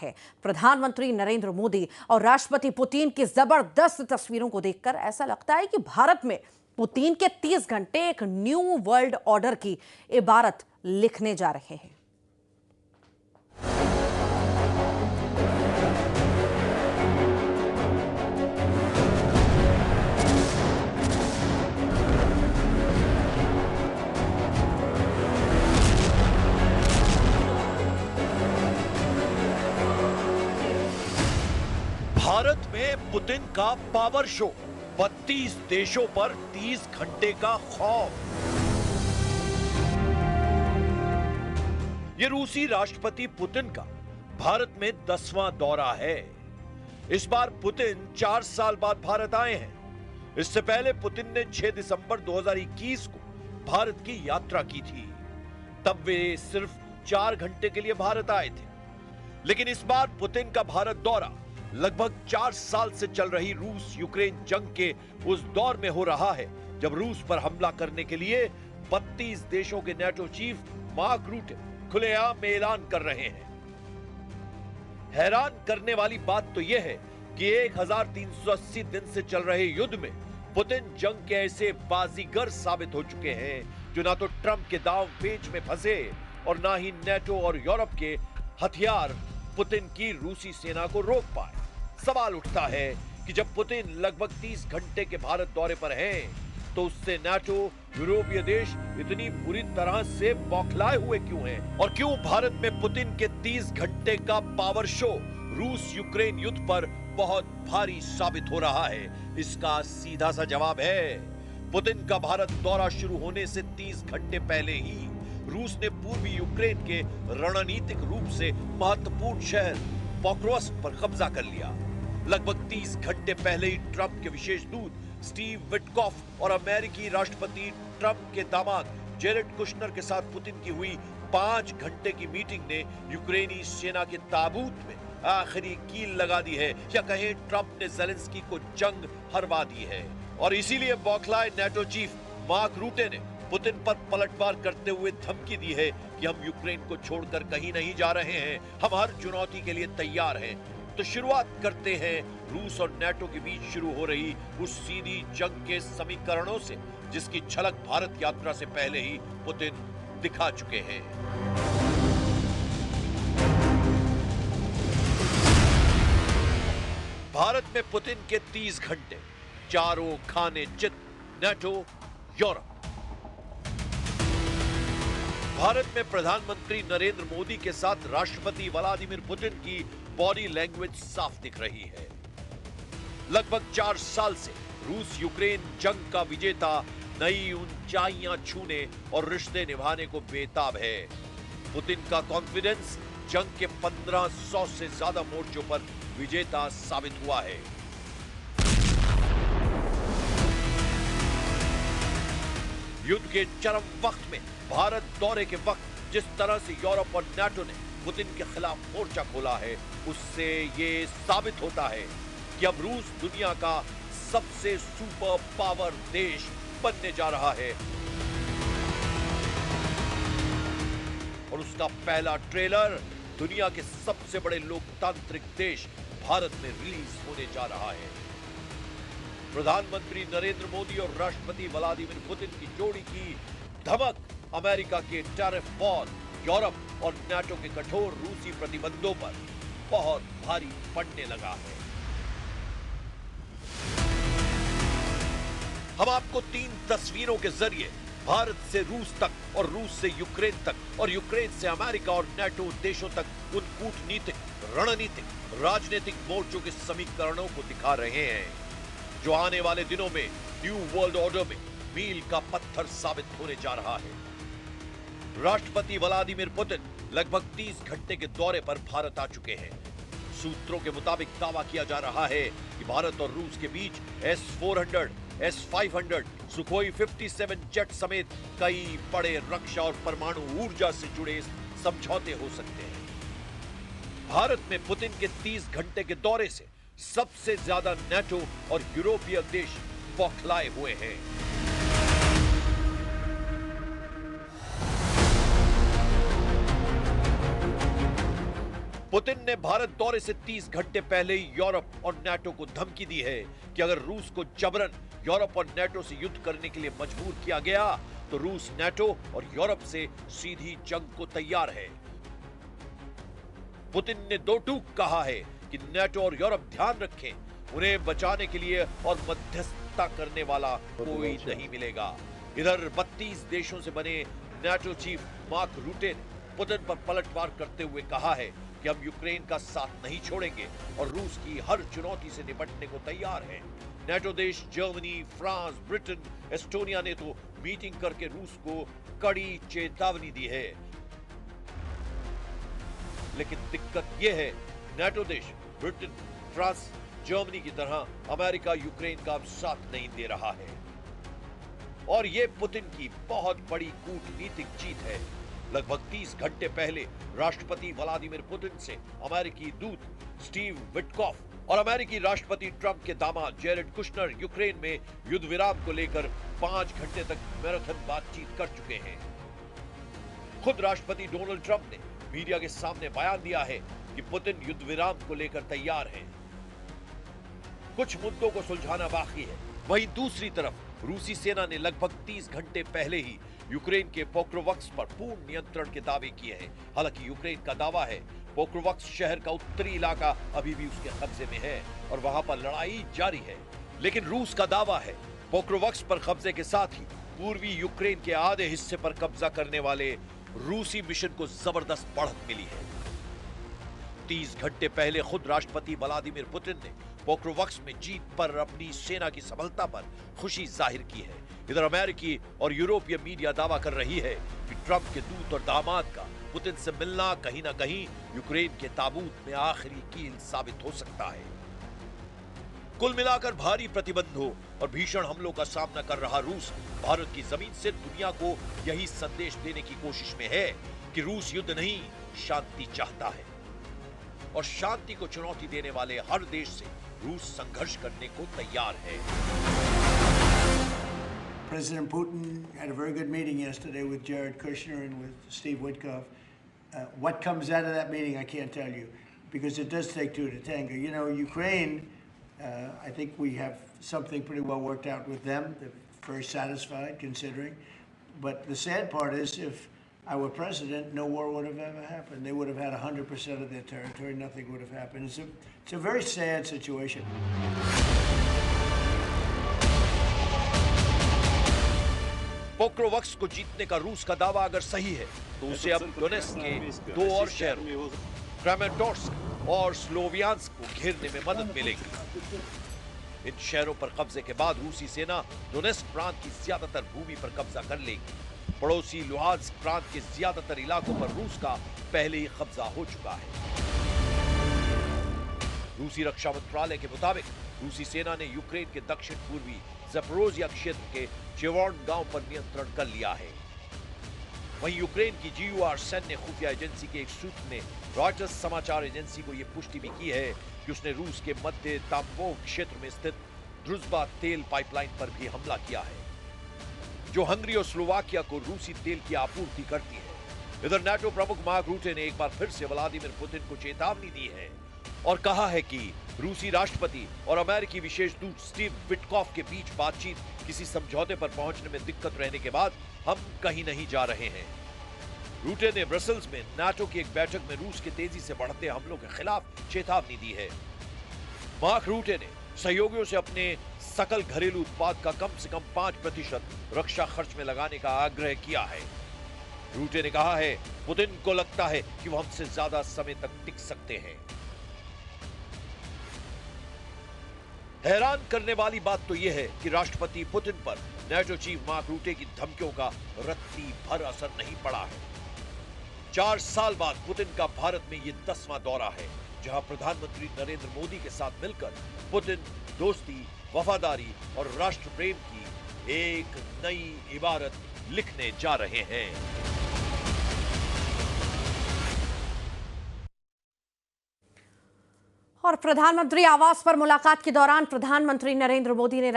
है। प्रधानमंत्री नरेंद्र मोदी और राष्ट्रपति पुतिन की जबरदस्त तस्वीरों को देखकर ऐसा लगता है कि भारत में पुतिन के 30 घंटे एक न्यू वर्ल्ड ऑर्डर की इबारत लिखने जा रहे हैं। भारत में पुतिन का पावर शो, 32 देशों पर 30 घंटे का खौफ। ये रूसी राष्ट्रपति पुतिन का भारत में 10वां दौरा है। इस बार पुतिन 4 साल बाद भारत आए हैं। इससे पहले पुतिन ने 6 दिसंबर 2021 को भारत की यात्रा की थी। तब वे सिर्फ 4 घंटे के लिए भारत आए थे। लेकिन इस बार पुतिन का भारत दौरा लगभग 4 साल से चल रही रूस यूक्रेन जंग के उस दौर में हो रहा है, जब रूस पर हमला करने के लिए 32 देशों के नेटो चीफ मार्क रूटे खुलेआम ऐलान कर रहे हैं। हैरान करने वाली बात तो यह है कि 1380 दिन से चल रहे युद्ध में पुतिन जंग के ऐसे बाजीगर साबित हो चुके हैं जो ना तो ट्रंप के दांव पेच में फंसे और ना ही नेटो और यूरोप के हथियार पुतिन की रूसी सेना को रोक पाए। सवाल उठता है कि जब पुतिन लगभग 30 घंटे के भारत दौरे पर हैं, तो उससे नाटो यूरोपीय देश इतनी बुरी तरह से बौखलाए हुए क्यों हैं? और क्यों भारत में पुतिन के 30 घंटे का पावर शो रूस यूक्रेन युद्ध पर बहुत भारी साबित हो रहा है? इसका सीधा सा जवाब है, पुतिन का भारत दौरा शुरू होने से 30 घंटे पहले ही रूस ने पूर्वी यूक्रेन के रणनीतिक रूप से महत्वपूर्ण शहर पोक्रोव्स्क पर कब्जा कर लिया। लगभग 30 घंटे पहले ही ट्रंप के विशेष दूत स्टीव विटकॉफ और अमेरिकी राष्ट्रपति ट्रंप के दामाद जेरेड कुशनर के साथ पुतिन की हुई 5 घंटे की मीटिंग ने यूक्रेनी सेना के ताबूत में आखिरी कील लगा दी है, या कहें ट्रंप ने ज़ेलेंस्की को जंग हरवा दी है। और इसीलिए बौखलाए नेटो चीफ मार्क रूटे ने पुतिन पर पलटवार करते हुए धमकी दी है कि हम यूक्रेन को छोड़कर कहीं नहीं जा रहे हैं, हम हर चुनौती के लिए तैयार हैं। तो शुरुआत करते हैं रूस और नेटो के बीच शुरू हो रही उस सीधी जंग के समीकरणों से, जिसकी झलक भारत यात्रा से पहले ही पुतिन दिखा चुके हैं। भारत में पुतिन के 30 घंटे, चारों खाने चित, नेटो, यूरोप। भारत में प्रधानमंत्री नरेंद्र मोदी के साथ राष्ट्रपति व्लादिमीर पुतिन की बॉडी लैंग्वेज साफ दिख रही है। लगभग 4 साल से रूस यूक्रेन जंग का विजेता नई ऊंचाइयां छूने और रिश्ते निभाने को बेताब है। पुतिन का कॉन्फिडेंस जंग के 1500 से ज्यादा मोर्चों पर विजेता साबित हुआ है। युद्ध के चरम वक्त में भारत दौरे के वक्त जिस तरह से यूरोप और नाटो ने पुतिन के खिलाफ मोर्चा खोला है, उससे ये साबित होता है कि अब रूस दुनिया का सबसे सुपर पावर देश बनने जा रहा है। और उसका पहला ट्रेलर दुनिया के सबसे बड़े लोकतांत्रिक देश भारत में रिलीज होने जा रहा है। प्रधानमंत्री नरेंद्र मोदी और राष्ट्रपति व्लादिमीर पुतिन की जोड़ी की धमक अमेरिका के टैरिफ वॉर, यूरोप और नाटो के कठोर रूसी प्रतिबंधों पर बहुत भारी पड़ने लगा है। हम आपको 3 तस्वीरों के जरिए भारत से रूस तक और रूस से यूक्रेन तक और यूक्रेन से अमेरिका और नाटो देशों तक उन कूटनीतिक, रणनीतिक, राजनीतिक मोर्चों के समीकरणों को दिखा रहे हैं जो आने वाले दिनों में न्यू वर्ल्ड ऑर्डर में मील का पत्थर साबित होने जा रहा है। राष्ट्रपति व्लादिमीर पुतिन लगभग 30 घंटे के दौरे पर भारत आ चुके हैं। सूत्रों के मुताबिक दावा किया जा रहा है कि भारत और रूस के बीच S-400, S-500, सुखोई 57 जेट समेत कई बड़े रक्षा और परमाणु ऊर्जा से जुड़े समझौते हो सकते हैं। भारत में पुतिन के 30 घंटे के दौरे से सबसे ज्यादा नाटो और यूरोपीय देश बौखलाए हुए हैं। पुतिन ने भारत दौरे से 30 घंटे पहले ही यूरोप और नाटो को धमकी दी है कि अगर रूस को जबरन यूरोप और नाटो से युद्ध करने के लिए मजबूर किया गया तो रूस नाटो और यूरोप से सीधी जंग को तैयार है। पुतिन ने दो टूक कहा है कि नाटो और यूरोप ध्यान रखें, उन्हें बचाने के लिए और मध्यस्थता करने वाला कोई नहीं मिलेगा। इधर 32 देशों से बने नाटो चीफ मार्क रूटे ने पुतिन पर पलटवार करते हुए कहा है कि हम यूक्रेन का साथ नहीं छोड़ेंगे और रूस की हर चुनौती से निपटने को तैयार हैं। नाटो देश जर्मनी, फ्रांस, ब्रिटेन, एस्टोनिया ने तो मीटिंग करके रूस को कड़ी चेतावनी दी है। लेकिन दिक्कत यह है, नाटो देश ब्रिटेन, फ्रांस, जर्मनी की तरह अमेरिका यूक्रेन का अब साथ नहीं दे रहा है और यह पुतिन की बहुत बड़ी कूटनीतिक जीत है। लगभग 30 घंटे पहले राष्ट्रपति व्लादिमीर पुतिन से अमेरिकी दूत स्टीव विटकॉफ और अमेरिकी राष्ट्रपति ट्रंप के दामाद जेरेड कुशनर यूक्रेन में युद्ध विराम को लेकर 5 घंटे तक मैराथन बातचीत कर चुके हैं। खुद राष्ट्रपति डोनाल्ड ट्रंप ने मीडिया के सामने बयान दिया है कि पुतिन युद्ध विराम को लेकर तैयार हैं। कुछ मुद्दों को सुलझाना बाकी है। वहीं दूसरी तरफ रूसी सेना ने लगभग 30 घंटे पहले ही यूक्रेन के पोक्रोवस्क पर पूर्ण नियंत्रण के दावे किए हैं। हालांकि यूक्रेन का दावा है पोक्रोवस्क शहर का उत्तरी इलाका अभी भी उसके कब्जे में है और वहां पर लड़ाई जारी है। लेकिन रूस का दावा है पोक्रोवस्क पर कब्जे के साथ ही पूर्वी यूक्रेन के आधे हिस्से पर कब्जा करने वाले रूसी मिशन को जबरदस्त बढ़त मिली है। 30 घंटे पहले खुद राष्ट्रपति व्लादिमीर पुतिन ने पोक्रोवस्क में जीत पर अपनी सेना की सफलता पर खुशी जाहिर की है। इधर अमेरिकी और यूरोपीय मीडिया दावा कर रही है कि ट्रंप के दूत और दामाद का पुतिन से मिलना कहीं ना कहीं यूक्रेन के ताबूत में आखिरी कील साबित हो सकता है। कुल मिलाकर भारी प्रतिबंधों और भीषण हमलों का सामना कर रहा रूस भारत की जमीन से दुनिया को यही संदेश देने की कोशिश में है कि रूस युद्ध नहीं, शांति चाहता है और शांति को चुनौती देने वाले हर देश से रूस संघर्ष करने को तैयार है। President Putin had a very good meeting yesterday with Jared Kushner and with Steve Witkoff. What comes out of that meeting, I can't tell you, because it does take two to tango. You know, Ukraine, I think we have something pretty well worked out with them. They're very satisfied, considering. But the sad part is, if I were president, no war would have ever happened. They would have had 100% of their territory. Nothing would have happened. It's a very sad situation. Pokrovsk को जीतने का रूस का दावा अगर सही है तो उसे अब डोनेट्स्क के 2 और शहरों क्रामाटोर्स्क और स्लोवियांस्क को घेरने में मदद मिलेगी। इन शहरों पर कब्जे के बाद रूसी सेना डोनेट्स्क प्रांत की ज्यादातर भूमि पर कब्जा कर लेगी। पड़ोसी लुहांस्क प्रांत के ज्यादातर इलाकों पर रूस का पहले ही कब्जा हो चुका है। रूसी रक्षा मंत्रालय के मुताबिक रूसी सेना ने यूक्रेन के दक्षिण पूर्वी ज़पोरोजिया क्षेत्र के चेवोर्न गांव पर नियंत्रण कर लिया है। वहीं यूक्रेन की GUR सैन्य खुफिया एजेंसी के एक सूत्र ने रॉयटर्स समाचार एजेंसी को यह पुष्टि भी की है कि उसने रूस के मध्य ताम्बोव क्षेत्र में स्थित द्रुजबा तेल पाइपलाइन पर भी हमला किया है, जो हंगरी और स्लोवाकिया को रूसी तेल की आपूर्ति करती है। इधर नाटो प्रमुख मार्क रूटे ने एक बार फिर से व्लादिमीर पुतिन को चेतावनी दी है और कहा है कि रूसी राष्ट्रपति और अमेरिकी विशेष दूत स्टीव विटकॉफ के बीच बातचीत किसी समझौते पर पहुंचने में दिक्कत रहने के बाद हम कहीं नहीं जा रहे हैं। रूटे ने ब्रसेल्स में नाटो की एक बैठक में रूस के तेजी से बढ़ते हमलों के खिलाफ चेतावनी दी है। मार्क रूटे ने सहयोगियों से अपने सकल घरेलू उत्पाद का कम से कम 5% रक्षा खर्च में लगाने का आग्रह किया है। रूटे ने कहा है, पुतिन को लगता है कि वो हमसे ज्यादा समय तक टिक सकते हैं। हैरान करने वाली बात तो यह है कि राष्ट्रपति पुतिन पर नाटो चीफ मार्क रूटे की धमकियों का रत्ती भर असर नहीं पड़ा है। 4 साल बाद पुतिन का भारत में यह 10वां दौरा है, जहां प्रधानमंत्री नरेंद्र मोदी के साथ मिलकर पुतिन दोस्ती, वफादारी और राष्ट्र प्रेम की एक नई इबारत लिखने जा रहे हैं। और प्रधानमंत्री आवास पर मुलाकात के दौरान प्रधानमंत्री नरेंद्र मोदी ने